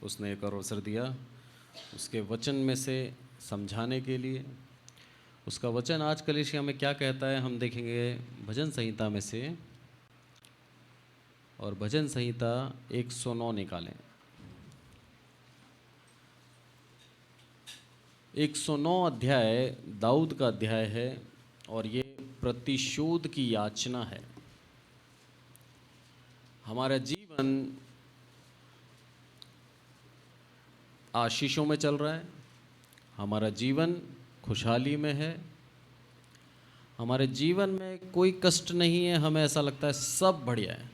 उसने एक और अवसर दिया उसके वचन में से समझाने के लिए। उसका वचन आज कलीसिया में क्या कहता है हम देखेंगे भजन संहिता में से, और भजन संहिता 109 निकालें। 109 अध्याय दाऊद का अध्याय है और ये प्रतिशोध की याचना है। हमारा जीवन आशीषों में चल रहा है, हमारा जीवन खुशहाली में है, हमारे जीवन में कोई कष्ट नहीं है, हमें ऐसा लगता है सब बढ़िया है।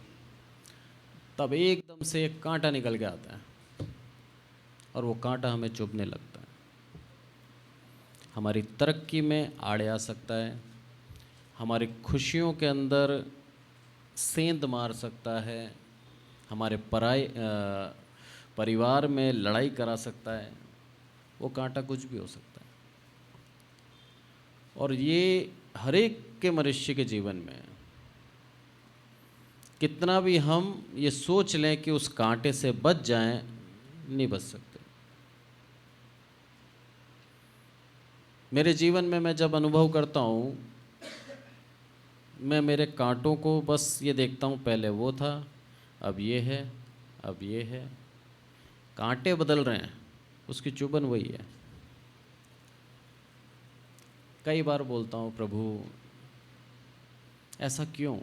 तब एकदम से एक कांटा निकल के आता है और वो कांटा हमें चुभने लगता है। हमारी तरक्की में आड़े आ सकता है, हमारी खुशियों के अंदर सेंध मार सकता है, हमारे परिवार में लड़ाई करा सकता है। वो कांटा कुछ भी हो सकता है और ये हर एक के मनुष्य के जीवन में कितना भी हम ये सोच लें कि उस कांटे से बच जाएं, नहीं बच सकते। मेरे जीवन में मैं जब अनुभव करता हूँ, मैं मेरे कांटों को बस ये देखता हूँ, पहले वो था, अब ये है, अब ये है। कांटे बदल रहे हैं, उसकी चुभन वही है। कई बार बोलता हूँ प्रभु ऐसा क्यों?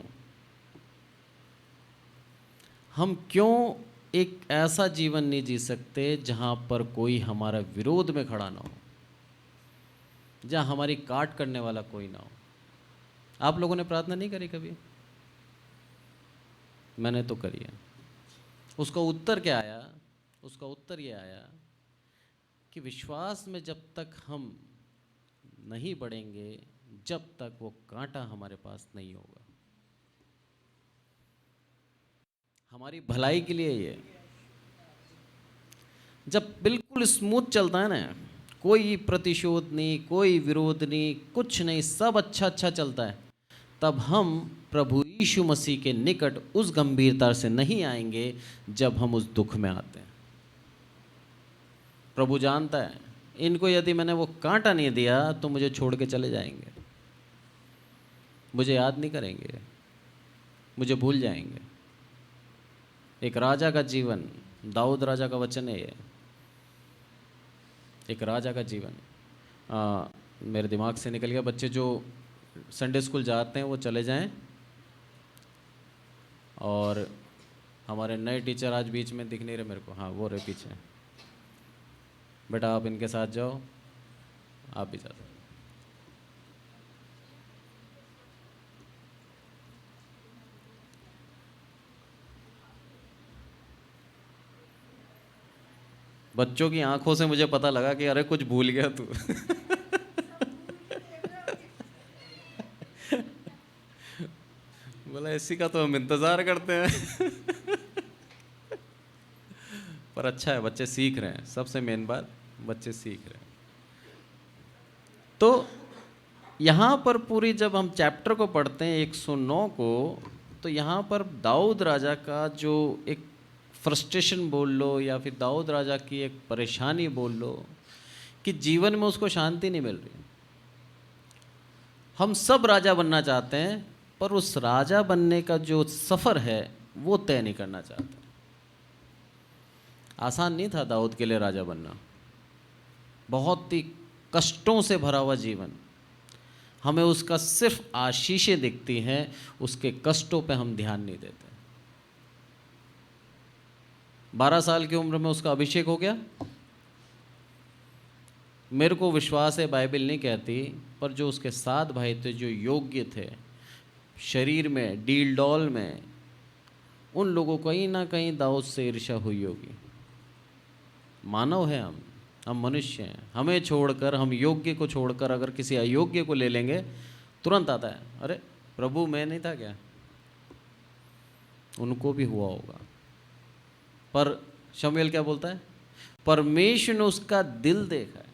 हम क्यों एक ऐसा जीवन नहीं जी सकते जहाँ पर कोई हमारा विरोध में खड़ा ना हो, जहाँ हमारी काट करने वाला कोई ना हो? आप लोगों ने प्रार्थना नहीं करी कभी? मैंने तो करी है। उसका उत्तर क्या आया? उसका उत्तर ये आया कि विश्वास में जब तक हम नहीं बढ़ेंगे, जब तक वो कांटा हमारे पास नहीं होगा। हमारी भलाई के लिए ये, जब बिल्कुल स्मूथ चलता है ना, कोई प्रतिशोध नहीं, कोई विरोध नहीं, कुछ नहीं, सब अच्छा अच्छा चलता है, तब हम प्रभु यीशु मसीह के निकट उस गंभीरता से नहीं आएंगे जब हम उस दुख में आते हैं। प्रभु जानता है इनको यदि मैंने वो कांटा नहीं दिया तो मुझे छोड़ के चले जाएंगे, मुझे याद नहीं करेंगे, मुझे भूल जाएंगे। एक राजा का जीवन, दाऊद राजा का वचन है ये, एक राजा का जीवन। मेरे दिमाग से निकल गया। बच्चे जो संडे स्कूल जाते हैं वो चले जाएं, और हमारे नए टीचर आज बीच में दिख नहीं रहे मेरे को। हाँ, वो रहे पीछे। बेटा आप इनके साथ जाओ, आप भी जाओ। बच्चों की आंखों से मुझे पता लगा कि अरे कुछ भूल गया तू। बोला इसी का तो हम इंतजार करते हैं। पर अच्छा है, बच्चे सीख रहे हैं, सबसे मेन बात बच्चे सीख रहे हैं। तो यहाँ पर पूरी जब हम चैप्टर को पढ़ते हैं 109 को, तो यहाँ पर दाऊद राजा का जो एक फ्रस्ट्रेशन बोल लो या फिर दाऊद राजा की एक परेशानी बोल लो कि जीवन में उसको शांति नहीं मिल रही। हम सब राजा बनना चाहते हैं, पर उस राजा बनने का जो सफ़र है वो तय नहीं करना चाहते। आसान नहीं था दाऊद के लिए राजा बनना, बहुत ही कष्टों से भरा हुआ जीवन। हमें उसका सिर्फ आशीषें दिखती हैं, उसके कष्टों पे हम ध्यान नहीं देते। 12 साल की उम्र में उसका अभिषेक हो गया। मेरे को विश्वास है बाइबल नहीं कहती, पर जो उसके 7 भाई थे जो योग्य थे शरीर में, डील डॉल में, उन लोगों को कहीं ना कहीं दाऊद से ईर्ष्या हुई होगी। मानव है हम मनुष्य हैं। हमें छोड़कर, हम योग्य को छोड़कर अगर किसी अयोग्य को ले लेंगे, तुरंत आता है अरे प्रभु मैं नहीं था क्या? उनको भी हुआ होगा। पर शमूएल क्या बोलता है? परमेश्वर ने उसका दिल देखा है।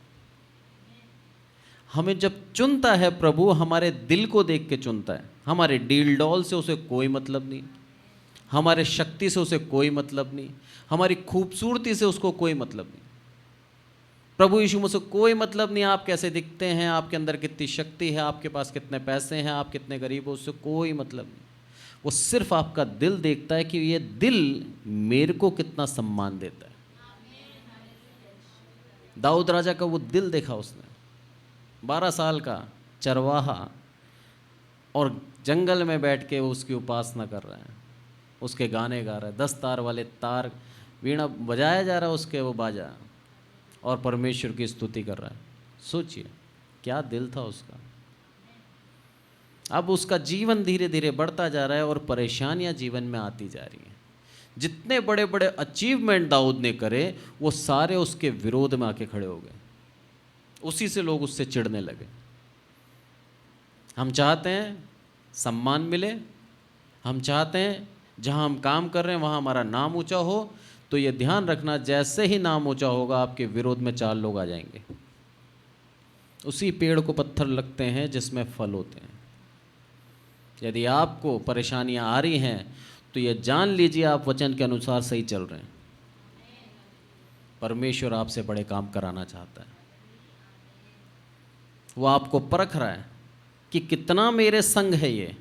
हमें जब चुनता है प्रभु, हमारे दिल को देख के चुनता है, हमारे डील डॉल से उसे कोई मतलब नहीं। हमारे शक्ति से उसे कोई मतलब नहीं, हमारी खूबसूरती से उसको कोई मतलब नहीं। प्रभु यीशु मसीह कोई मतलब नहीं आप कैसे दिखते हैं, आपके अंदर कितनी शक्ति है, आपके पास कितने पैसे हैं, आप कितने गरीब हो, उससे कोई मतलब नहीं। वो सिर्फ आपका दिल देखता है कि ये दिल मेरे को कितना सम्मान देता है। दाऊद राजा का वो दिल देखा उसने, 12 साल का चरवाहा, और जंगल में बैठ के वो उसकी उपासना कर रहे हैं, उसके गाने गा रहा है, 10 तार वाले तार वीणा बजाया जा रहा है उसके, वो बाजा, और परमेश्वर की स्तुति कर रहा है। सोचिए क्या दिल था उसका। अब उसका जीवन धीरे धीरे बढ़ता जा रहा है और परेशानियां जीवन में आती जा रही हैं। जितने बड़े बड़े अचीवमेंट दाऊद ने करे वो सारे उसके विरोध में आके खड़े हो गए, उसी से लोग उससे चिढ़ने लगे। हम चाहते हैं सम्मान मिले, हम चाहते हैं जहां हम काम कर रहे हैं वहां हमारा नाम ऊंचा हो, तो ये ध्यान रखना जैसे ही नाम ऊंचा होगा आपके विरोध में 4 लोग आ जाएंगे। उसी पेड़ को पत्थर लगते हैं जिसमें फल होते हैं। यदि आपको परेशानियां आ रही हैं तो ये जान लीजिए आप वचन के अनुसार सही चल रहे हैं। परमेश्वर आपसे बड़े काम कराना चाहता है। वो आपको परख रहा है कि कितना मेरे संग है ये,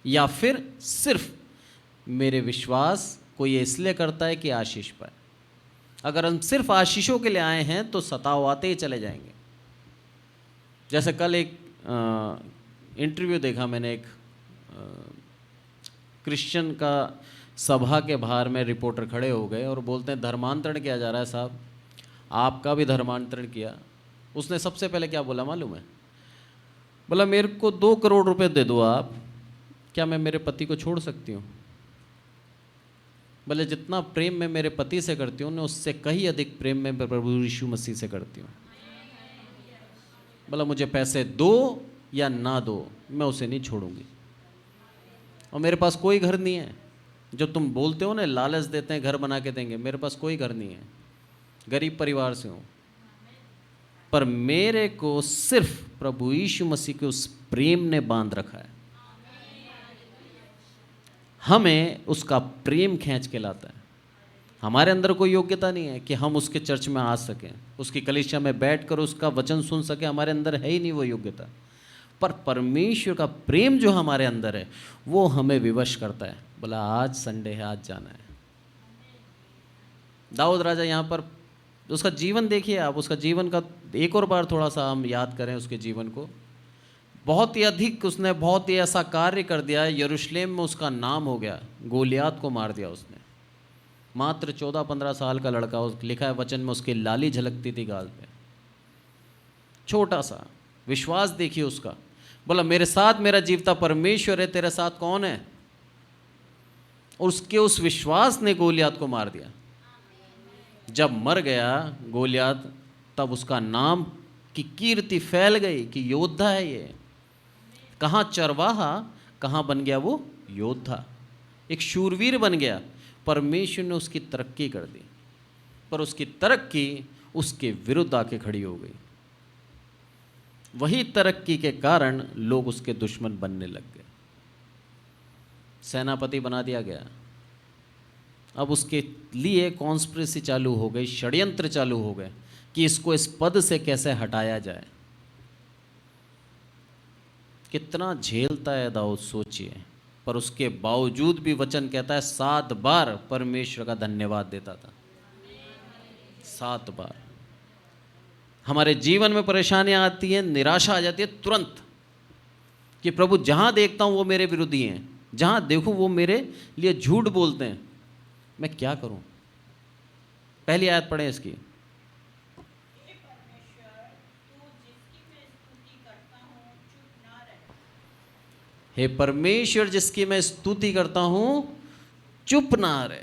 या फिर सिर्फ मेरे विश्वास को ये इसलिए करता है कि आशीष पाए। अगर हम सिर्फ आशीषों के लिए आए हैं तो सताव आते ही चले जाएंगे। जैसे कल एक इंटरव्यू देखा मैंने, एक क्रिश्चियन का सभा के बाहर में रिपोर्टर खड़े हो गए और बोलते हैं धर्मांतरण किया जा रहा है साहब, आपका भी धर्मांतरण किया। उसने सबसे पहले क्या बोला मालूम है? बोला मेरे को 2 करोड़ रुपए दे दो आप, क्या मैं मेरे पति को छोड़ सकती हूँ? बोले जितना प्रेम मैं मेरे पति से करती हूँ ना, उससे कहीं अधिक प्रेम मैं प्रभु यीशु मसीह से करती हूँ। बोला मुझे पैसे दो या ना दो, मैं उसे नहीं छोड़ूंगी। और मेरे पास कोई घर नहीं है, जो तुम बोलते हो ना लालच देते हैं घर बना के देंगे, मेरे पास कोई घर नहीं है, गरीब परिवार से हूँ, पर मेरे को सिर्फ प्रभु यीशु मसीह के उस प्रेम ने बांध रखा है। हमें उसका प्रेम खींच के लाता है। हमारे अंदर कोई योग्यता नहीं है कि हम उसके चर्च में आ सकें, उसकी कलीसिया में बैठकर उसका वचन सुन सकें, हमारे अंदर है ही नहीं वो योग्यता। पर परमेश्वर का प्रेम जो हमारे अंदर है वो हमें विवश करता है। बोला आज संडे है, आज जाना है। दाऊद राजा यहाँ पर उसका जीवन देखिए आप, उसका जीवन का एक और बार थोड़ा सा हम याद करें उसके जीवन को। बहुत ही अधिक उसने बहुत ही ऐसा कार्य कर दिया, यरूशलेम में उसका नाम हो गया, गोलियात को मार दिया उसने। मात्र 14-15 साल का लड़का, लिखा है वचन में उसकी लाली झलकती थी गाल पे, छोटा सा। विश्वास देखिए उसका। बोला मेरे साथ मेरा जीवता परमेश्वर है, तेरे साथ कौन है? उसके उस विश्वास ने गोलियात को मार दिया। जब मर गया गोलियात, तब उसका नाम की कीर्ति फैल गई कि योद्धा है ये। कहाँ चरवाहा, कहाँ बन गया वो योद्धा, एक शूरवीर बन गया। परमेश्वर ने उसकी तरक्की कर दी, पर उसकी तरक्की उसके विरुद्ध आके खड़ी हो गई। वही तरक्की के कारण लोग उसके दुश्मन बनने लग गए, सेनापति बना दिया गया। अब उसके लिए कॉन्स्पिरेसी चालू हो गई, षड्यंत्र चालू हो गए कि इसको इस पद से कैसे हटाया जाए। कितना झेलता है दाऊद सोचिए, पर उसके बावजूद भी वचन कहता है 7 बार परमेश्वर का धन्यवाद देता था। 7 बार। हमारे जीवन में परेशानियां आती हैं, निराशा आ जाती है तुरंत कि प्रभु जहां देखता हूं वो मेरे विरोधी हैं, जहां देखूं वो मेरे लिए झूठ बोलते हैं, मैं क्या करूं? पहली आयत पढ़ें इसकी। हे परमेश्वर जिसकी मैं स्तुति करता हूं चुप ना रहे।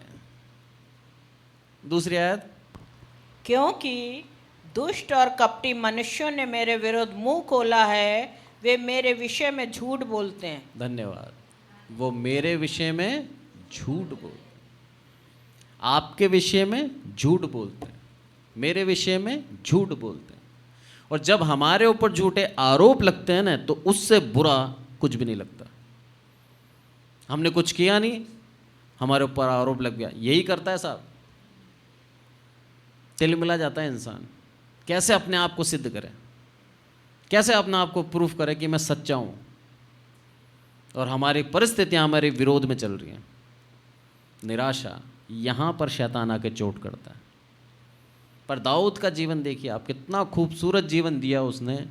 दूसरी आयत, क्योंकि दुष्ट और कपटी मनुष्यों ने मेरे विरुद्ध मुंह खोला है, वे मेरे विषय में झूठ बोलते हैं। धन्यवाद। वो मेरे विषय में झूठ बोलते, आपके विषय में झूठ बोलते हैं, मेरे विषय में झूठ बोलते हैं। और जब हमारे ऊपर झूठे आरोप लगते हैं ना, तो उससे बुरा कुछ भी नहीं लगता। हमने कुछ किया नहीं, हमारे ऊपर आरोप लग गया, यही करता है साहब। तिलमिला जाता है इंसान, कैसे अपने आप को सिद्ध करे, कैसे अपने आप को प्रूफ करे कि मैं सच्चा हूं, और हमारी परिस्थितियां हमारे विरोध में चल रही हैं। निराशा, यहां पर शैतान आके चोट करता है। पर दाऊद का जीवन देखिए आप, कितना खूबसूरत जीवन दिया उसने।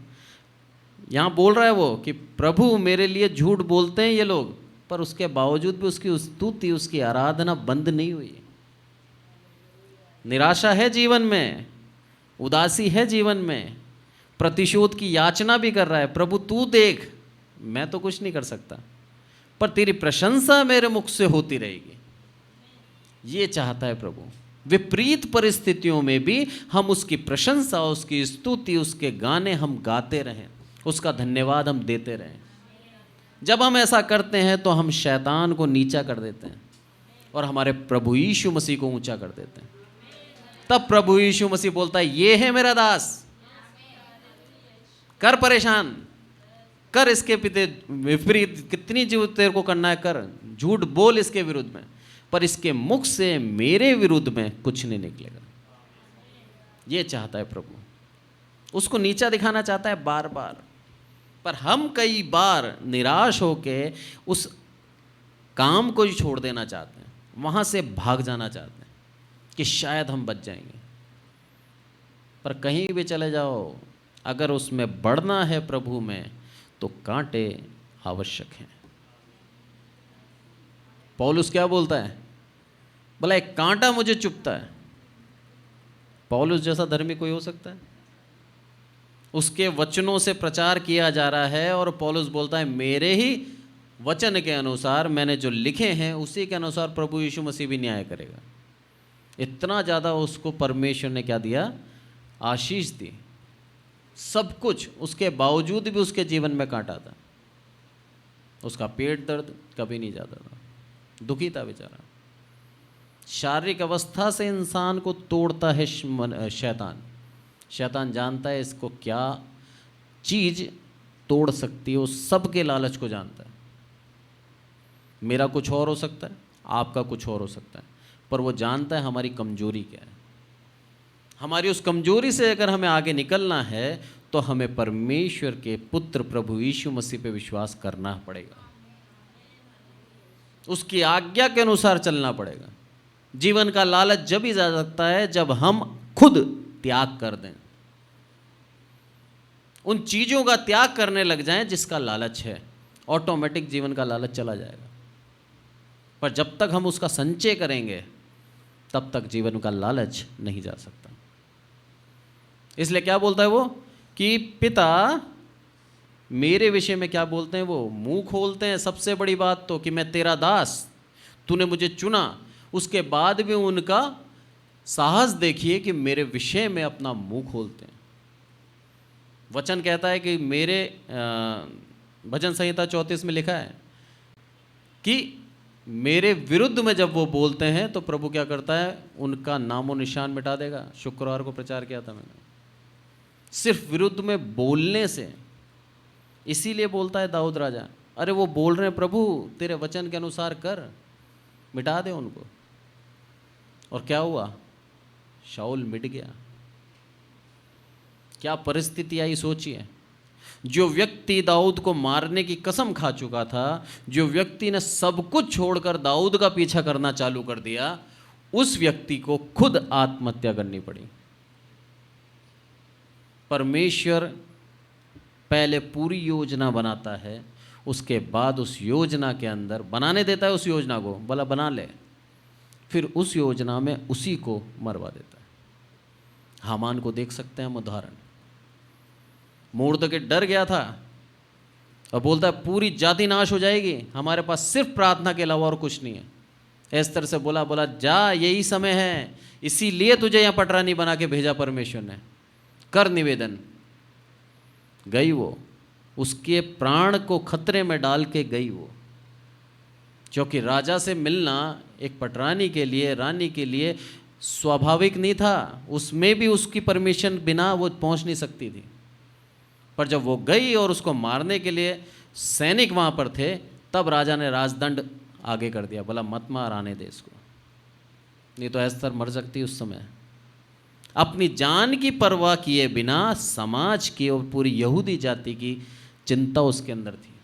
यहां बोल रहा है वो कि प्रभु मेरे लिए झूठ बोलते हैं ये लोग, पर उसके बावजूद भी उसकी स्तुति, उसकी आराधना बंद नहीं हुई। निराशा है जीवन में, उदासी है जीवन में, प्रतिशोध की याचना भी कर रहा है, प्रभु तू देख, मैं तो कुछ नहीं कर सकता, पर तेरी प्रशंसा मेरे मुख से होती रहेगी। ये चाहता है प्रभु। विपरीत परिस्थितियों में भी हम उसकी प्रशंसा, उसकी स्तुति, उसके गाने हम गाते रहें, उसका धन्यवाद हम देते रहें। जब हम ऐसा करते हैं तो हम शैतान को नीचा कर देते हैं और हमारे प्रभु यीशु मसीह को ऊंचा कर देते हैं। तब प्रभु यीशु मसीह बोलता है, ये है मेरा दास, कर परेशान, कर इसके पिते विपरीत, कितनी जो तेरे को करना है कर, झूठ बोल इसके विरुद्ध में, पर इसके मुख से मेरे विरुद्ध में कुछ नहीं निकलेगा। ये चाहता है प्रभु, उसको नीचा दिखाना चाहता है बार बार। पर हम कई बार निराश होके उस काम को ही छोड़ देना चाहते हैं, वहां से भाग जाना चाहते हैं कि शायद हम बच जाएंगे। पर कहीं भी चले जाओ, अगर उसमें बढ़ना है प्रभु में, तो कांटे आवश्यक हैं। पौलुस क्या बोलता है, बोला एक कांटा मुझे चुभता है। पौलुस जैसा धर्मी कोई हो सकता है? उसके वचनों से प्रचार किया जा रहा है और पौलुस बोलता है मेरे ही वचन के अनुसार, मैंने जो लिखे हैं उसी के अनुसार प्रभु यीशु मसीह भी न्याय करेगा। इतना ज़्यादा उसको परमेश्वर ने क्या दिया, आशीष दी, सब कुछ, उसके बावजूद भी उसके जीवन में कांटा था। उसका पेट दर्द कभी नहीं जाता था, दुखी था बेचारा। शारीरिक अवस्था से इंसान को तोड़ता है शैतान। शैतान जानता है इसको क्या चीज़ तोड़ सकती है, उस सब के लालच को जानता है। मेरा कुछ और हो सकता है, आपका कुछ और हो सकता है, पर वो जानता है हमारी कमजोरी क्या है। हमारी उस कमजोरी से अगर हमें आगे निकलना है तो हमें परमेश्वर के पुत्र प्रभु यीशु मसीह पे विश्वास करना पड़ेगा, उसकी आज्ञा के अनुसार चलना पड़ेगा। जीवन का लालच जब ही जा सकता है जब हम खुद त्याग कर दें, उन चीजों का त्याग करने लग जाएं जिसका लालच है, ऑटोमेटिक जीवन का लालच चला जाएगा। पर जब तक हम उसका संचय करेंगे तब तक जीवन का लालच नहीं जा सकता। इसलिए क्या बोलता है वो कि पिता मेरे विषय में क्या बोलते हैं, वो मुंह खोलते हैं। सबसे बड़ी बात तो कि मैं तेरा दास, तूने मुझे चुना। उसके बाद भी उनका साहस देखिए कि मेरे विषय में अपना मुंह खोलते हैं। वचन कहता है कि मेरे भजन संहिता 34 में लिखा है कि मेरे विरुद्ध में जब वो बोलते हैं तो प्रभु क्या करता है, उनका नामो निशान मिटा देगा। शुक्रवार को प्रचार किया था मैंने, सिर्फ विरुद्ध में बोलने से। इसीलिए बोलता है दाऊद राजा, अरे वो बोल रहे हैं प्रभु तेरे वचन के अनुसार कर, मिटा दे उनको। और क्या हुआ, शाऊल मिट गया। क्या परिस्थिति आई सोचिए। जो व्यक्ति दाऊद को मारने की कसम खा चुका था, जो व्यक्ति ने सब कुछ छोड़कर दाऊद का पीछा करना चालू कर दिया, उस व्यक्ति को खुद आत्महत्या करनी पड़ी। परमेश्वर पहले पूरी योजना बनाता है, उसके बाद उस योजना के अंदर बनाने देता है, उस योजना को भला बना ले, फिर उस योजना में उसी को मरवा देता है। हामान को देख सकते हैं हम उदाहरण। मुर्दकी डर गया था और बोलता है पूरी जाति नाश हो जाएगी, हमारे पास सिर्फ प्रार्थना के अलावा और कुछ नहीं है। एस्तर से बोला जा, यही समय है, इसीलिए तुझे यहाँ पटरानी बना के भेजा परमेश्वर ने, कर निवेदन। गई वो, उसके प्राण को खतरे में डाल के गई वो, क्योंकि राजा से मिलना एक पटरानी के लिए, रानी के लिए स्वाभाविक नहीं था। उसमें भी उसकी परमिशन बिना वो पहुंच नहीं सकती थी। पर जब वो गई और उसको मारने के लिए सैनिक वहाँ पर थे, तब राजा ने राजदंड आगे कर दिया, बोला मत मार, आने दे इसको, नहीं तो एस्तर मर सकती उस समय। अपनी जान की परवाह किए बिना समाज की और पूरी यहूदी जाति की चिंता उसके अंदर थी,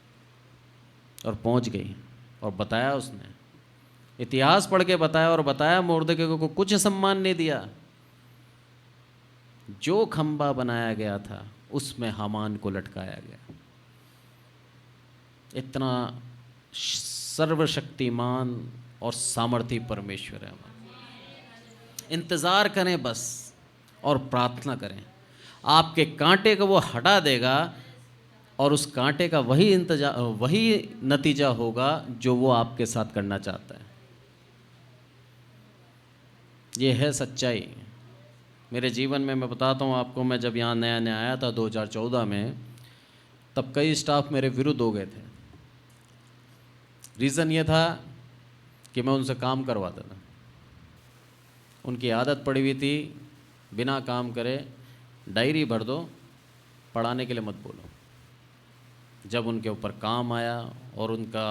और पहुंच गई। और बताया उसने, इतिहास पढ़ के बताया, और बताया मुर्दके को कुछ सम्मान नहीं दिया। जो खंबा बनाया गया था उसमें हामान को लटकाया गया। इतना सर्वशक्तिमान और सामर्थी परमेश्वर है हमारा। इंतज़ार करें बस और प्रार्थना करें, आपके कांटे को वो हटा देगा, और उस कांटे का वही नतीजा होगा जो वो आपके साथ करना चाहता है। ये है सच्चाई। मेरे जीवन में मैं बताता हूँ आपको, मैं जब यहाँ नया नया आया था 2014 में, तब कई स्टाफ मेरे विरुद्ध हो गए थे। रीज़न ये था कि मैं उनसे काम करवाता था। उनकी आदत पड़ी हुई थी बिना काम करे डायरी भर दो, पढ़ाने के लिए मत बोलो। जब उनके ऊपर काम आया और उनका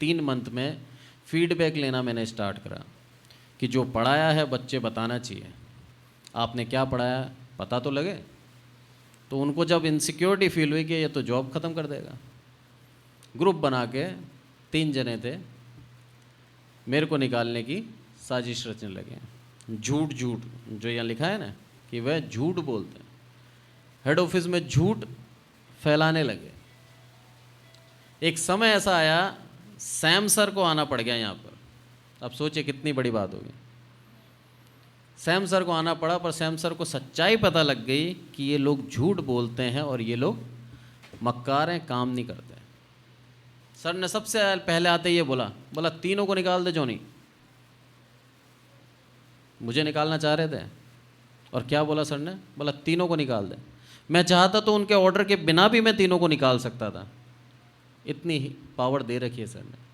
3 मंथ में फीडबैक लेना मैंने स्टार्ट करा कि जो पढ़ाया है बच्चे बताना चाहिए, आपने क्या पढ़ाया पता तो लगे। तो उनको जब इनसिक्योरिटी फील हुई कि ये तो जॉब ख़त्म कर देगा, ग्रुप बना के 3 जने थे, मेरे को निकालने की साजिश रचने लगे। झूठ जो यहाँ लिखा है ना कि वह झूठ बोलते हैं, हेड ऑफिस में झूठ फैलाने लगे। एक समय ऐसा आया, सैम सर को आना पड़ गया यहाँ पर। अब सोचिए कितनी बड़ी बात होगी। सैम सर को आना पड़ा, पर सैम सर को सच्चाई पता लग गई कि ये लोग झूठ बोलते हैं और ये लोग मक्कार हैं, काम नहीं करते। सर ने सबसे पहले आते ये बोला तीनों को निकाल दे जॉनी। मुझे निकालना चाह रहे थे, और क्या बोला सर ने, बोला तीनों को निकाल दे। मैं चाहता तो उनके ऑर्डर के बिना भी मैं तीनों को निकाल सकता था, इतनी ही पावर दे रखी है सर ने।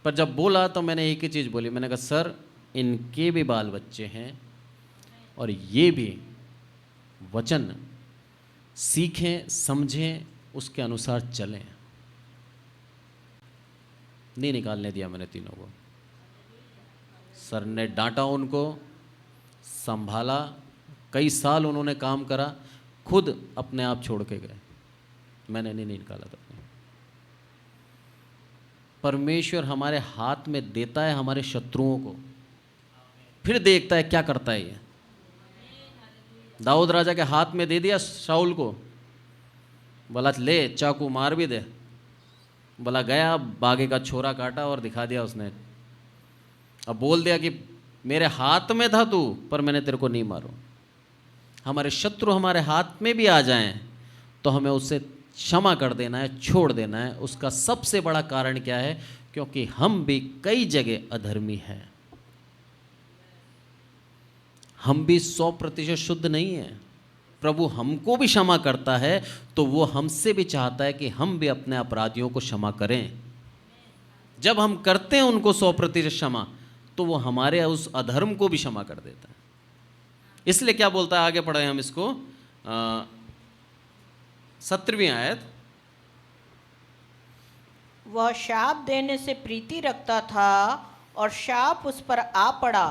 पर जब बोला तो मैंने एक ही चीज़ बोली, मैंने कहा सर इनके भी बाल बच्चे हैं और ये भी वचन सीखें, समझें, उसके अनुसार चलें। नहीं निकालने दिया मैंने तीनों को। सर ने डांटा उनको, संभाला, कई साल उन्होंने काम करा, खुद अपने आप छोड़ के गए। मैंने नहीं निकाला था। परमेश्वर हमारे हाथ में देता है हमारे शत्रुओं को, फिर देखता है क्या करता है ये। दाऊद राजा के हाथ में दे दिया शाऊल को, बोला ले चाकू मार भी दे, बोला गया बागे का छोरा काटा और दिखा दिया उसने। अब बोल दिया कि मेरे हाथ में था तू, पर मैंने तेरे को नहीं मारो। हमारे शत्रु हमारे हाथ में भी आ जाएं तो हमें उससे क्षमा कर देना है, छोड़ देना है। उसका सबसे बड़ा कारण क्या है? क्योंकि हम भी कई जगह अधर्मी हैं, हम भी 100% शुद्ध नहीं है। प्रभु हमको भी क्षमा करता है तो वो हमसे भी चाहता है कि हम भी अपने अपराधियों को क्षमा करें। जब हम करते हैं उनको 100% क्षमा, तो वो हमारे उस अधर्म को भी क्षमा कर देता है। इसलिए क्या बोलता है, आगे पढ़े हम इसको, 17वीं आयत। वह शाप देने से प्रीति रखता था और शाप उस पर आ पड़ा।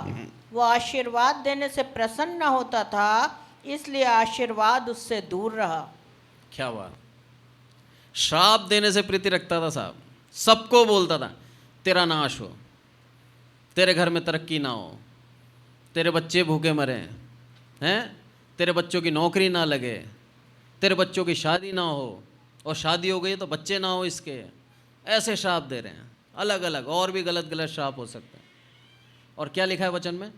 वह आशीर्वाद देने से प्रसन्न न होता था, इसलिए आशीर्वाद उससे दूर रहा। क्या बात! श्राप देने से प्रीति रखता था साहब, सबको बोलता था तेरा नाश हो, तेरे घर में तरक्की ना हो, तेरे बच्चे भूखे मरे हैं, तेरे बच्चों की नौकरी ना लगे, तेरे बच्चों की शादी ना हो, और शादी हो गई तो बच्चे ना हो इसके। ऐसे श्राप दे रहे हैं अलग अलग, और भी गलत गलत श्राप हो सकते हैं। और क्या लिखा है वचन में?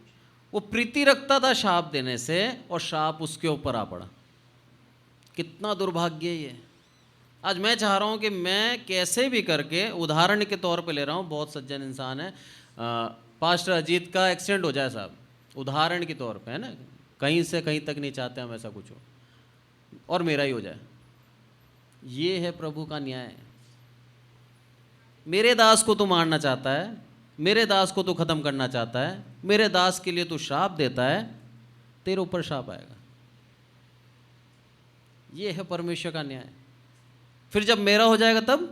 वो प्रीति रखता था श्राप देने से, और श्राप उसके ऊपर आ पड़ा। कितना दुर्भाग्य है ये। आज मैं चाह रहा हूँ कि मैं कैसे भी करके, उदाहरण के तौर पे ले रहा हूँ, बहुत सज्जन इंसान है, पास्टर अजीत का एक्सीडेंट हो जाए साहब, उदाहरण के तौर पे, है ना, कहीं से कहीं तक नहीं चाहते हम ऐसा कुछ हो, और मेरा ही हो जाए। ये है प्रभु का न्याय। मेरे दास को तू मारना चाहता है, मेरे दास को तू खत्म करना चाहता है, मेरे दास के लिए तू श्राप देता है, तेरे ऊपर श्राप आएगा। ये है परमेश्वर का न्याय। फिर जब मेरा हो जाएगा तब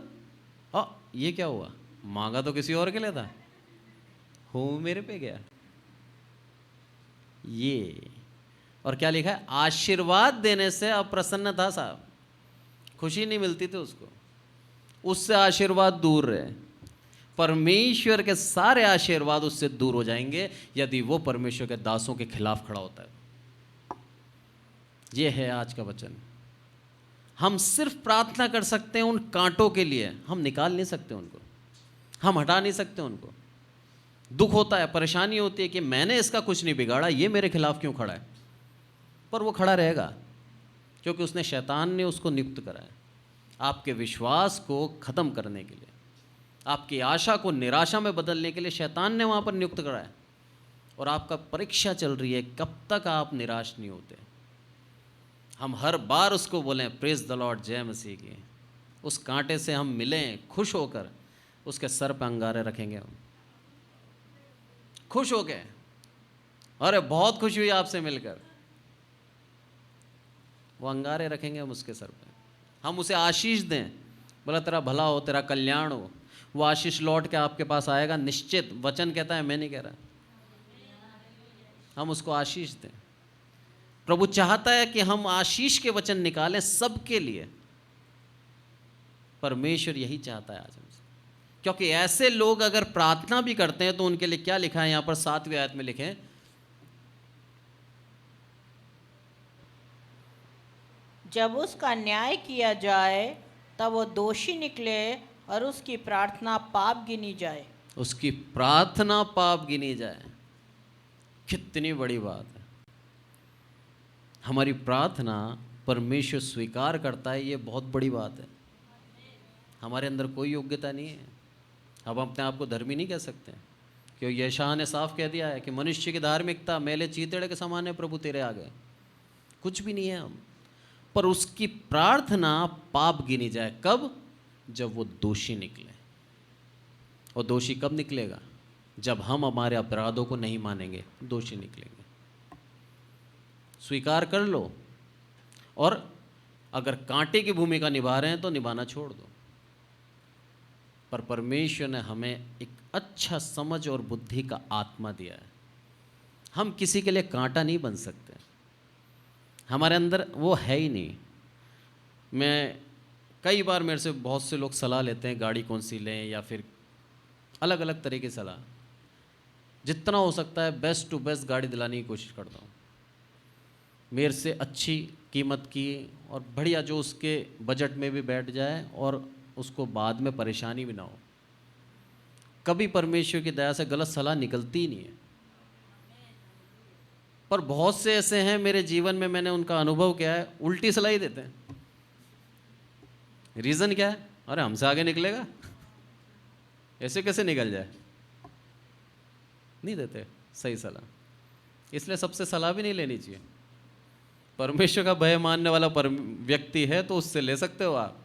ये क्या हुआ, मांगा तो किसी और के लिए था, हो मेरे पे गया। ये और क्या लिखा है, आशीर्वाद देने से अप्रसन्न था साहब, खुशी नहीं मिलती थी उसको, उससे आशीर्वाद दूर रहे। परमेश्वर के सारे आशीर्वाद उससे दूर हो जाएंगे यदि वो परमेश्वर के दासों के खिलाफ खड़ा होता है। ये है आज का वचन। हम सिर्फ प्रार्थना कर सकते हैं उन कांटों के लिए, हम निकाल नहीं सकते उनको, हम हटा नहीं सकते उनको। दुख होता है, परेशानी होती है कि मैंने इसका कुछ नहीं बिगाड़ा, ये मेरे खिलाफ क्यों खड़ा है, पर वो खड़ा रहेगा क्योंकि उसने, शैतान ने उसको नियुक्त करा है आपके विश्वास को खत्म करने के लिए, आपकी आशा को निराशा में बदलने के लिए शैतान ने वहाँ पर नियुक्त करा है। और आपका परीक्षा चल रही है, कब तक आप निराश नहीं होते। हम हर बार उसको बोलें प्रेज द लॉर्ड, जय मसीह की। उस कांटे से हम मिलें खुश होकर, उसके सर पर अंगारे रखेंगे हम खुश हो गए, अरे बहुत खुशी हुई आपसे मिलकर, वो अंगारे रखेंगे हम उसके सर पे, हम उसे आशीष दें, बोला तेरा भला हो, तेरा कल्याण हो। वो आशीष लौट के आपके पास आएगा निश्चित, वचन कहता है, मैं नहीं कह रहा। हम उसको आशीष दें। प्रभु चाहता है कि हम आशीष के वचन निकालें सबके लिए। परमेश्वर यही चाहता है आज हमसे, क्योंकि ऐसे लोग अगर प्रार्थना भी करते हैं तो उनके लिए क्या लिखा है यहाँ पर 7वीं आयत में लिखे, जब उसका न्याय किया जाए तब वो दोषी निकले और उसकी प्रार्थना पाप गिनी जाए। उसकी प्रार्थना पाप गिनी जाए। कितनी बड़ी बात है। हमारी प्रार्थना परमेश्वर स्वीकार करता है, ये बहुत बड़ी बात है। हमारे अंदर कोई योग्यता नहीं है, अब हम अपने आप को धर्मी नहीं कह सकते, क्योंकि यशाह ने साफ कह दिया है कि मनुष्य की धार्मिकता मेले चीतड़े के समान है, प्रभु तेरे आगे कुछ भी नहीं है हम। पर उसकी प्रार्थना पाप गिनी जाए, कब? जब वो दोषी निकले। और दोषी कब निकलेगा? जब हम हमारे अपराधों को नहीं मानेंगे, दोषी निकलेंगे। स्वीकार कर लो, और अगर कांटे की भूमिका निभा रहे हैं तो निभाना छोड़ दो। पर परमेश्वर ने हमें एक अच्छा समझ और बुद्धि का आत्मा दिया है। हम किसी के लिए कांटा नहीं बन सकते, हमारे अंदर वो है ही नहीं। मैं कई बार, मेरे से बहुत से लोग सलाह लेते हैं गाड़ी कौन सी लें, या फिर अलग अलग तरह की सलाह। जितना हो सकता है बेस्ट टू बेस्ट गाड़ी दिलाने की कोशिश करता हूँ, मेरे से अच्छी कीमत की और बढ़िया, जो उसके बजट में भी बैठ जाए और उसको बाद में परेशानी भी ना हो। कभी परमेश्वर की दया से गलत सलाह निकलती ही नहीं है। पर बहुत से ऐसे हैं मेरे जीवन में, मैंने उनका अनुभव किया है, उल्टी सलाह ही देते हैं। रीज़न क्या है? अरे हमसे आगे निकलेगा, ऐसे कैसे निकल जाए। नहीं देते सही सलाह। इसलिए सबसे सलाह भी नहीं लेनी चाहिए। परमेश्वर का भय मानने वाला व्यक्ति है तो उससे ले सकते हो आप,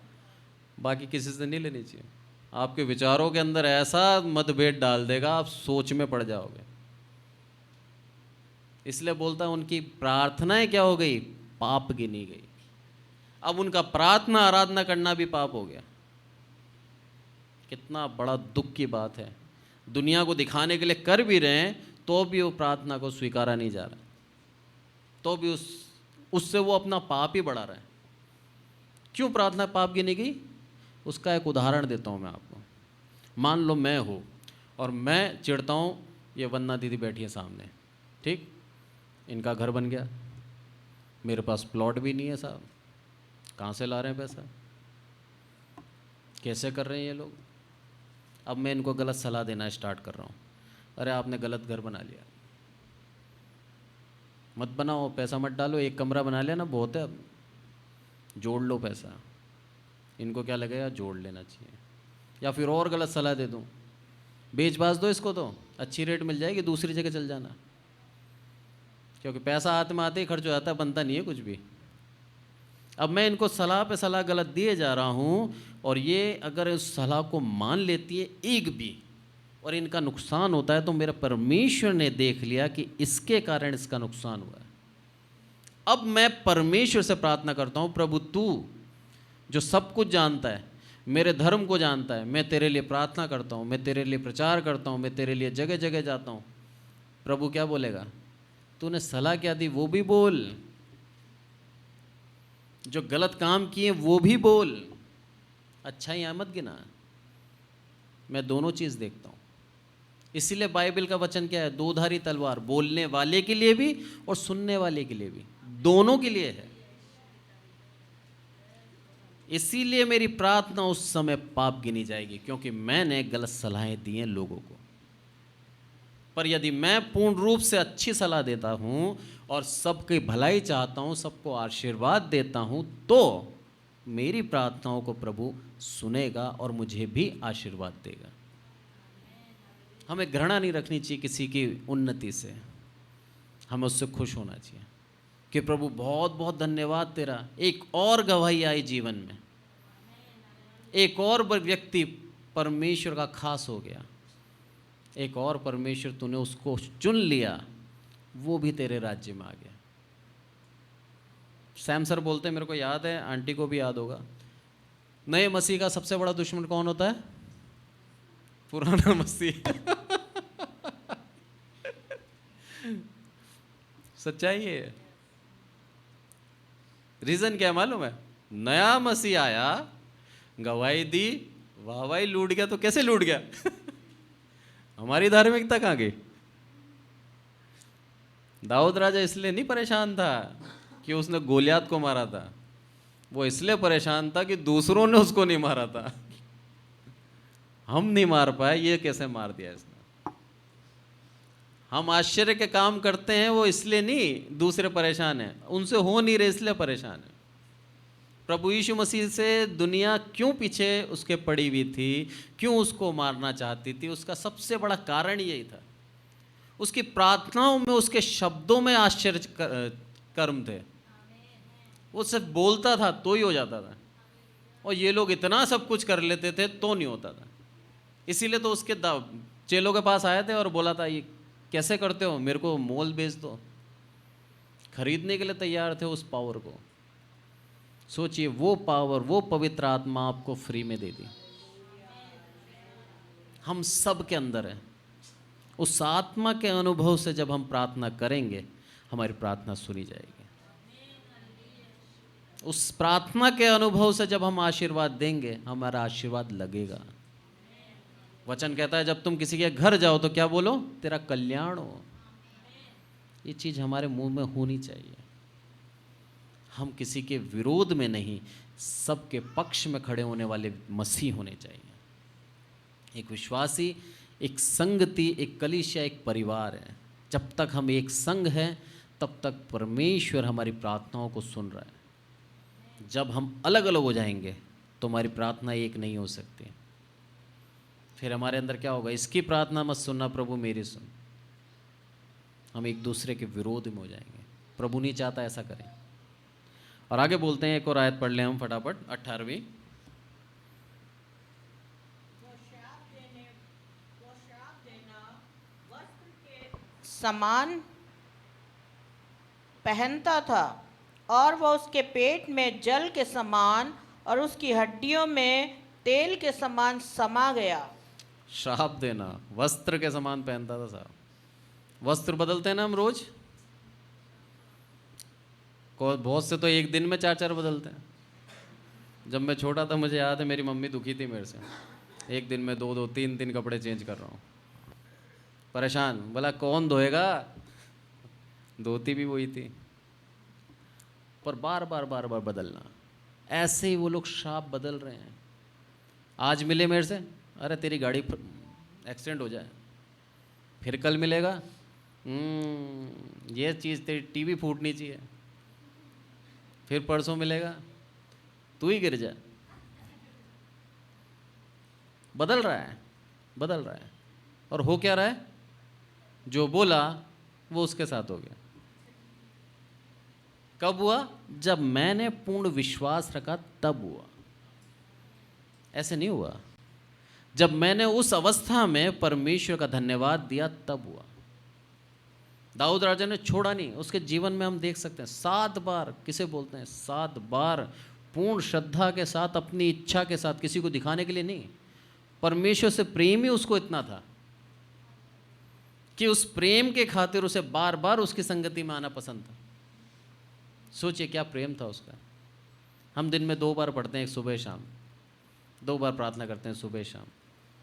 बाकी किसी से नहीं लेनी चाहिए। आपके विचारों के अंदर ऐसा मतभेद डाल देगा, आप सोच में पड़ जाओगे। इसलिए बोलता है उनकी प्रार्थनाएं क्या हो गई? पाप गिनी गई। अब उनका प्रार्थना आराधना करना भी पाप हो गया। कितना बड़ा दुख की बात है। दुनिया को दिखाने के लिए कर भी रहे हैं तो भी वो प्रार्थना को स्वीकारा नहीं जा रहा, तो भी उससे वो अपना पाप ही बढ़ा रहा है। क्यों प्रार्थना पाप गिनी गई? उसका एक उदाहरण देता हूँ मैं आपको। मान लो मैं हूँ और मैं चिढ़ता हूँ, ये वंदना दीदी बैठी है सामने, ठीक, इनका घर बन गया, मेरे पास प्लॉट भी नहीं है साहब, कहाँ से ला रहे हैं पैसा, कैसे कर रहे हैं ये लोग। अब मैं इनको गलत सलाह देना स्टार्ट कर रहा हूँ, अरे आपने गलत घर बना लिया, मत बनाओ, पैसा मत डालो, एक कमरा बना लिया ना बहुत है, अब जोड़ लो पैसा। इनको क्या लगेगा? जोड़ लेना चाहिए। या फिर और गलत सलाह दे दूँ, बेच बाज दो इसको, तो अच्छी रेट मिल जाएगी, दूसरी जगह चल जाना, क्योंकि पैसा हाथ में आते ही खर्च हो जाता है, बनता नहीं है कुछ भी। अब मैं इनको सलाह पे सलाह गलत दिए जा रहा हूँ, और ये अगर उस सलाह को मान लेती है एक भी और इनका नुकसान होता है, तो मेरे परमेश्वर ने देख लिया कि इसके कारण इसका नुकसान हुआ है। अब मैं परमेश्वर से प्रार्थना करता हूँ, प्रभु तू जो सब कुछ जानता है, मेरे धर्म को जानता है, मैं तेरे लिए प्रार्थना करता हूँ, मैं तेरे लिए प्रचार करता हूँ, मैं तेरे लिए जगह जगह जाता हूँ, प्रभु क्या बोलेगा? तूने सलाह क्या दी वो भी बोल, जो गलत काम किए वो भी बोल, अच्छाई मत गिना। मैं दोनों चीज़ देखता हूँ। इसीलिए बाइबल का वचन क्या है? दोधारी तलवार, बोलने वाले के लिए भी और सुनने वाले के लिए भी, दोनों के लिए है। इसीलिए मेरी प्रार्थना उस समय पाप गिनी जाएगी, क्योंकि मैंने गलत सलाहें दी हैं लोगों को। पर यदि मैं पूर्ण रूप से अच्छी सलाह देता हूं और सबकी भलाई चाहता हूं, सबको आशीर्वाद देता हूं, तो मेरी प्रार्थनाओं को प्रभु सुनेगा और मुझे भी आशीर्वाद देगा। हमें घृणा नहीं रखनी चाहिए किसी की उन्नति से, हमें उससे खुश होना चाहिए कि प्रभु बहुत बहुत धन्यवाद तेरा, एक और गवाही आई जीवन में, एक और व्यक्ति परमेश्वर का खास हो गया, एक और परमेश्वर तूने उसको चुन लिया, वो भी तेरे राज्य में आ गया। सैम सर बोलते हैं, मेरे को याद है, आंटी को भी याद होगा, नए मसीह का सबसे बड़ा दुश्मन कौन होता है? पुराना मसीह। सच्चाई है। रीजन क्या है मालूम है? नया मसीह आया, गवाही दी, वाहवाही लूट गया। तो कैसे लूट गया? हमारी धार्मिकता कहाँ गई? दाऊद राजा इसलिए नहीं परेशान था कि उसने गोलियात को मारा था, वो इसलिए परेशान था कि दूसरों ने उसको नहीं मारा था। हम नहीं मार पाए, ये कैसे मार दिया इसने। हम आश्चर्य के काम करते हैं, वो इसलिए नहीं दूसरे परेशान हैं, उनसे हो नहीं रहे इसलिए परेशान है। प्रभु यीशु मसीह से दुनिया क्यों पीछे उसके पड़ी हुई थी, क्यों उसको मारना चाहती थी? उसका सबसे बड़ा कारण यही था, उसकी प्रार्थनाओं में, उसके शब्दों में आश्चर्य कर्म थे। वो सिर्फ बोलता था तो ही हो जाता था, और ये लोग इतना सब कुछ कर लेते थे तो नहीं होता था। इसीलिए तो उसके चेलों के पास आए थे और बोला था, ये कैसे करते हो, मेरे को मोल बेच दो। खरीदने के लिए तैयार थे उस पावर को। सोचिए, वो पावर, वो पवित्र आत्मा आपको फ्री में दे दी, हम सब के अंदर है। उस आत्मा के अनुभव से जब हम प्रार्थना करेंगे, हमारी प्रार्थना सुनी जाएगी। उस प्रार्थना के अनुभव से जब हम आशीर्वाद देंगे, हमारा आशीर्वाद लगेगा। वचन कहता है, जब तुम किसी के घर जाओ तो क्या बोलो? तेरा कल्याण हो। ये चीज़ हमारे मुंह में होनी चाहिए। हम किसी के विरोध में नहीं, सबके पक्ष में खड़े होने वाले मसीह होने चाहिए। एक विश्वासी, एक संगति, एक कलीसिया, एक परिवार है। जब तक हम एक संग हैं, तब तक परमेश्वर हमारी प्रार्थनाओं को सुन रहा है। जब हम अलग अलग हो जाएंगे तो हमारी प्रार्थना एक नहीं हो सकती। फिर हमारे अंदर क्या होगा? इसकी प्रार्थना मत सुनना प्रभु, मेरी सुन। हम एक दूसरे के विरोध में हो जाएंगे। प्रभु नहीं चाहता ऐसा करें। और आगे बोलते हैं, एक और आयत पढ़ लें हम फटाफट, 18वीं। समान पहनता था, और वह उसके पेट में जल के समान और उसकी हड्डियों में तेल के समान समा गया। श्राप देना, वस्त्र के समान पहनता था साहब। वस्त्र बदलते हैं ना हम रोज, बहुत से तो एक दिन में 4-4 बदलते हैं। जब मैं छोटा था, मुझे याद है, मेरी मम्मी दुखी थी मेरे से, एक दिन में 2-2, 3-3 कपड़े चेंज कर रहा हूँ। परेशान, बोला कौन धोएगा? धोती भी वही थी, पर बार बार बदलना। ऐसे ही वो लोग श्राप बदल रहे हैं। आज मिले मेरे से, अरे तेरी गाड़ी एक्सीडेंट हो जाए। फिर कल मिलेगा, ये चीज़, तेरी टीवी फूटनी चाहिए। फिर परसों मिलेगा, तू ही गिर जा। बदल रहा है। और हो क्या रहा है? जो बोला वो उसके साथ हो गया। कब हुआ? जब मैंने पूर्ण विश्वास रखा तब हुआ। ऐसे नहीं हुआ। जब मैंने उस अवस्था में परमेश्वर का धन्यवाद दिया तब हुआ। दाऊद राजा ने छोड़ा नहीं। उसके जीवन में हम देख सकते हैं 7 बार, किसे बोलते हैं, 7 बार पूर्ण श्रद्धा के साथ, अपनी इच्छा के साथ, किसी को दिखाने के लिए नहीं। परमेश्वर से प्रेम ही उसको इतना था कि उस प्रेम के खातिर उसे बार बार उसकी संगति में आना पसंद था। सोचिए क्या प्रेम था उसका। हम दिन में 2 बार पढ़ते हैं, एक सुबह शाम, 2 बार प्रार्थना करते हैं सुबह शाम।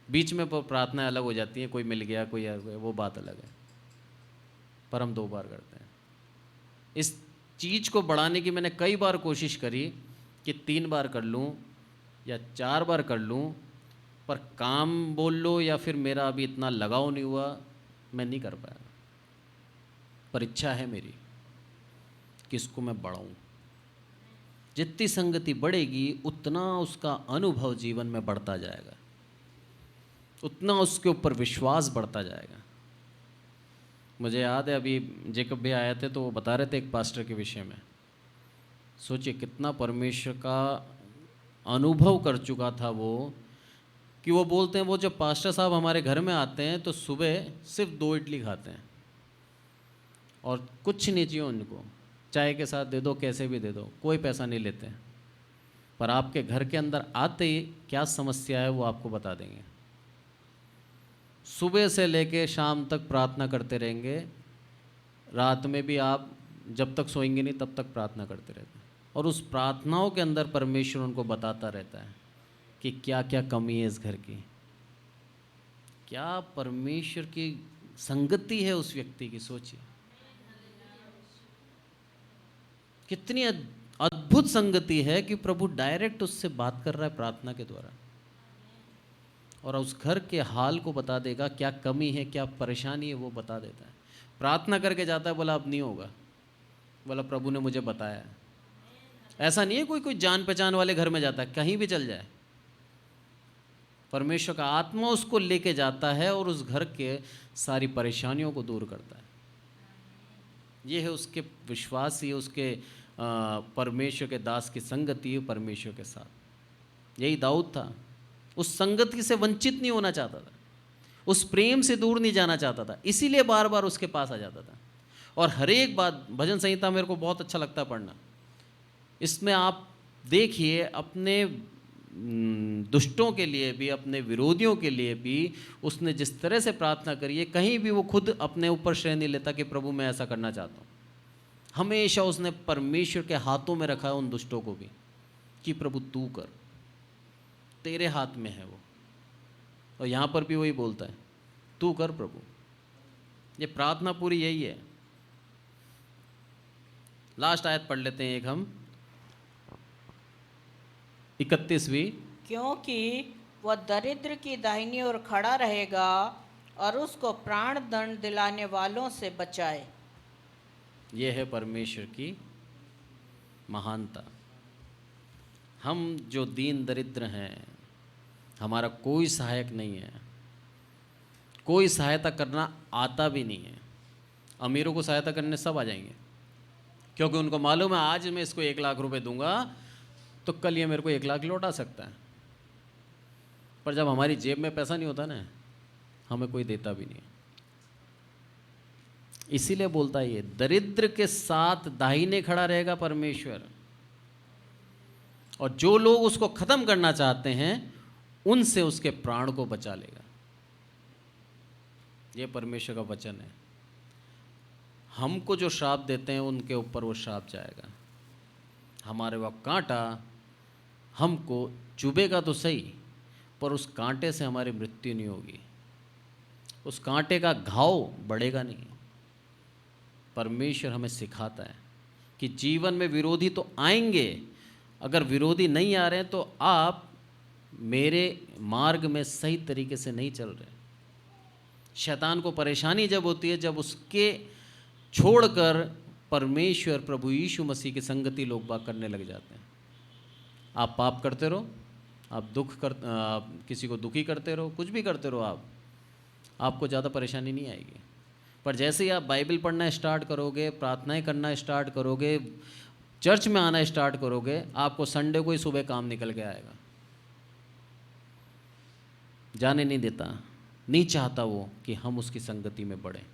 बीच में प्रार्थना अलग हो जाती है, कोई मिल गया कोई आ गया, वो बात अलग है, पर हम 2 बार करते हैं। इस चीज़ को बढ़ाने की मैंने कई बार कोशिश करी कि 3 बार कर लूँ या 4 बार कर लूँ, पर काम बोल लो या फिर मेरा अभी इतना लगाव नहीं हुआ, मैं नहीं कर पाया। पर इच्छा है मेरी कि इसको मैं बढ़ाऊँ। जितनी संगति बढ़ेगी उतना उसका अनुभव जीवन में बढ़ता जाएगा, उतना उसके ऊपर विश्वास बढ़ता जाएगा। मुझे याद है अभी जेकब भी आए थे तो वो बता रहे थे एक पास्टर के विषय में। सोचिए कितना परमेश्वर का अनुभव कर चुका था वो, कि वो बोलते हैं वो जब पास्टर साहब हमारे घर में आते हैं तो सुबह सिर्फ 2 इडली खाते हैं और कुछ नहीं चाहिए उनको, चाय के साथ दे दो, कैसे भी दे दो, कोई पैसा नहीं लेते हैं। पर आपके घर के अंदर आते ही क्या समस्या है वो आपको बता देंगे। सुबह से लेके शाम तक प्रार्थना करते रहेंगे, रात में भी आप जब तक सोएंगे नहीं तब तक प्रार्थना करते रहते हैं, और उस प्रार्थनाओं के अंदर परमेश्वर उनको बताता रहता है कि क्या क्या कमी है इस घर की। क्या परमेश्वर की संगति है उस व्यक्ति की, सोचिए कितनी अद्भुत संगति है कि प्रभु डायरेक्ट उससे बात कर रहा है प्रार्थना के द्वारा, और उस घर के हाल को बता देगा, क्या कमी है क्या परेशानी है वो बता देता है। प्रार्थना करके जाता है, बोला अब नहीं होगा, बोला प्रभु ने मुझे बताया है। ऐसा नहीं है कोई कोई जान पहचान वाले घर में जाता है, कहीं भी चल जाए, परमेश्वर का आत्मा उसको लेके जाता है और उस घर के सारी परेशानियों को दूर करता है। ये है उसके विश्वास, ये उसके परमेश्वर के दास की संगति परमेश्वर के साथ। यही दाऊद था, उस संगति से वंचित नहीं होना चाहता था, उस प्रेम से दूर नहीं जाना चाहता था, इसीलिए बार बार उसके पास आ जाता था। और हर एक बात, भजन संहिता मेरे को बहुत अच्छा लगता है पढ़ना, इसमें आप देखिए अपने दुष्टों के लिए भी, अपने विरोधियों के लिए भी उसने जिस तरह से प्रार्थना करी है, कहीं भी वो खुद अपने ऊपर श्रेय नहीं लेता कि प्रभु मैं ऐसा करना चाहता हूँ। हमेशा उसने परमेश्वर के हाथों में रखा है उन दुष्टों को भी, कि प्रभु तू कर, तेरे हाथ में है वो। और यहाँ पर भी वही बोलता है, तू कर प्रभु। ये प्रार्थना पूरी यही है। लास्ट आयत पढ़ लेते हैं एक हम, 31वीं। क्योंकि वह दरिद्र की दाहिनी ओर खड़ा रहेगा और उसको प्राण दंड दिलाने वालों से बचाए। यह है परमेश्वर की महानता। हम जो दीन दरिद्र हैं, हमारा कोई सहायक नहीं है, कोई सहायता करना आता भी नहीं है। अमीरों को सहायता करने सब आ जाएंगे, क्योंकि उनको मालूम है आज मैं इसको 1 लाख रुपए दूंगा तो कल ये मेरे को 1 लाख लौटा सकता है। पर जब हमारी जेब में पैसा नहीं होता ना, हमें कोई देता भी नहीं। इसीलिए बोलता है ये, दरिद्र के साथ दाहिने खड़ा रहेगा परमेश्वर, और जो लोग उसको खत्म करना चाहते हैं उनसे उसके प्राण को बचा लेगा। ये परमेश्वर का वचन है। हमको जो श्राप देते हैं उनके ऊपर वो श्राप जाएगा। हमारे वह कांटा हमको चुभेगा तो सही, पर उस कांटे से हमारी मृत्यु नहीं होगी, उस कांटे का घाव बढ़ेगा नहीं। परमेश्वर हमें सिखाता है कि जीवन में विरोधी तो आएंगे, अगर विरोधी नहीं आ रहे हैं तो आप मेरे मार्ग में सही तरीके से नहीं चल रहे। शैतान को परेशानी जब होती है, जब उसके छोड़कर परमेश्वर प्रभु यीशु मसीह की संगति लोग बात करने लग जाते हैं। आप पाप करते रहो, आप किसी को दुखी करते रहो, कुछ भी करते रहो, आपको ज़्यादा परेशानी नहीं आएगी। पर जैसे ही आप बाइबल पढ़ना स्टार्ट करोगे, प्रार्थनाएं करना स्टार्ट करोगे, चर्च में आना स्टार्ट करोगे, आपको संडे को ही सुबह काम निकल के आएगा। जाने नहीं देता, नहीं चाहता वो कि हम उसकी संगति में बढ़ें।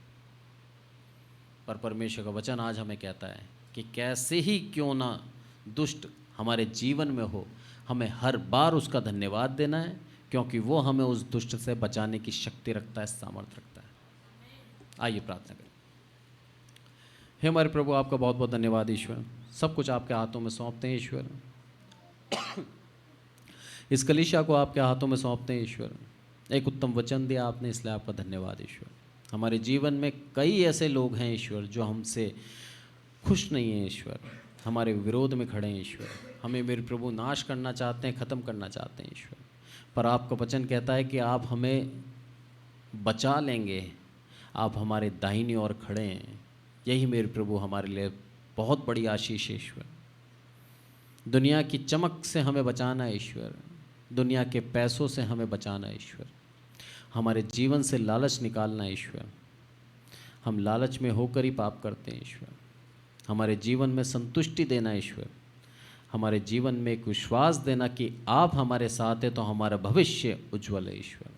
पर परमेश्वर का वचन आज हमें कहता है कि कैसे ही क्यों ना दुष्ट हमारे जीवन में हो, हमें हर बार उसका धन्यवाद देना है, क्योंकि वो हमें उस दुष्ट से बचाने की शक्ति रखता है, सामर्थ्य रखता है। आइए प्रार्थना करें। हे हमारे प्रभु, आपका बहुत बहुत धन्यवाद ईश्वर, सब कुछ आपके हाथों में सौंपते हैं ईश्वर। इस कलीसिया को आपके हाथों में सौंपते हैं ईश्वर। एक उत्तम वचन दिया आपने, इसलिए आपका धन्यवाद ईश्वर। हमारे जीवन में कई ऐसे लोग हैं ईश्वर जो हमसे खुश नहीं हैं ईश्वर, हमारे विरोध में खड़े हैं ईश्वर, हमें मेरे प्रभु नाश करना चाहते हैं, ख़त्म करना चाहते हैं ईश्वर। पर आपका वचन कहता है कि आप हमें बचा लेंगे, आप हमारे दाहिनी ओर खड़े हैं। यही मेरे प्रभु हमारे लिए बहुत बड़ी आशीष है ईश्वर। दुनिया की चमक से हमें बचाना है ईश्वर, दुनिया के पैसों से हमें बचाना है ईश्वर, हमारे जीवन से लालच निकालना है ईश्वर। हम लालच में होकर ही पाप करते हैं ईश्वर। हमारे जीवन में संतुष्टि देना ईश्वर, हमारे जीवन में एक विश्वास देना कि आप हमारे साथ हैं तो हमारा भविष्य उज्ज्वल है ईश्वर।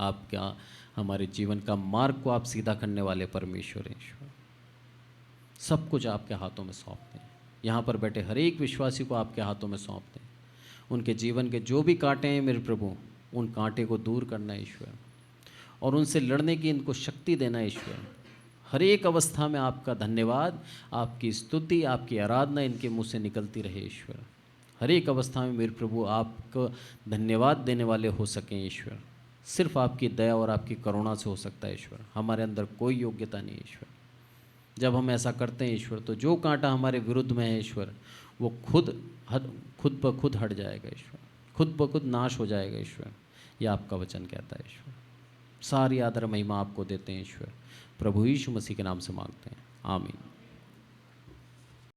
आप क्या हमारे जीवन का मार्ग को आप सीधा करने वाले परमेश्वर हैं ईश्वर। सब कुछ आपके हाथों में सौंपते हैं। यहाँ पर बैठे हर एक विश्वासी को आपके हाथों में सौंपते हैं। उनके जीवन के जो भी कांटे हैं मेरे प्रभु, उन कांटे को दूर करना है ईश्वर, और उनसे लड़ने की इनको शक्ति देना है ईश्वर। हर एक अवस्था में आपका धन्यवाद, आपकी स्तुति, आपकी आराधना इनके मुंह से निकलती रहे ईश्वर। हर एक अवस्था में मेरे प्रभु आपको धन्यवाद देने वाले हो सकें ईश्वर। सिर्फ आपकी दया और आपकी करुणा से हो सकता है ईश्वर। हमारे अंदर कोई योग्यता नहीं है ईश्वर। जब हम ऐसा करते हैं ईश्वर, तो जो कांटा हमारे विरुद्ध में है ईश्वर, वो खुद ब खुद हट जाएगा ईश्वर, खुद ब खुद नाश हो जाएगा ईश्वर। यह आपका वचन कहता है ईश्वर। सारी आदर महिमा आपको देते हैं ईश्वर। प्रभु यीशु मसीह के नाम से मांगते हैं, आमीन।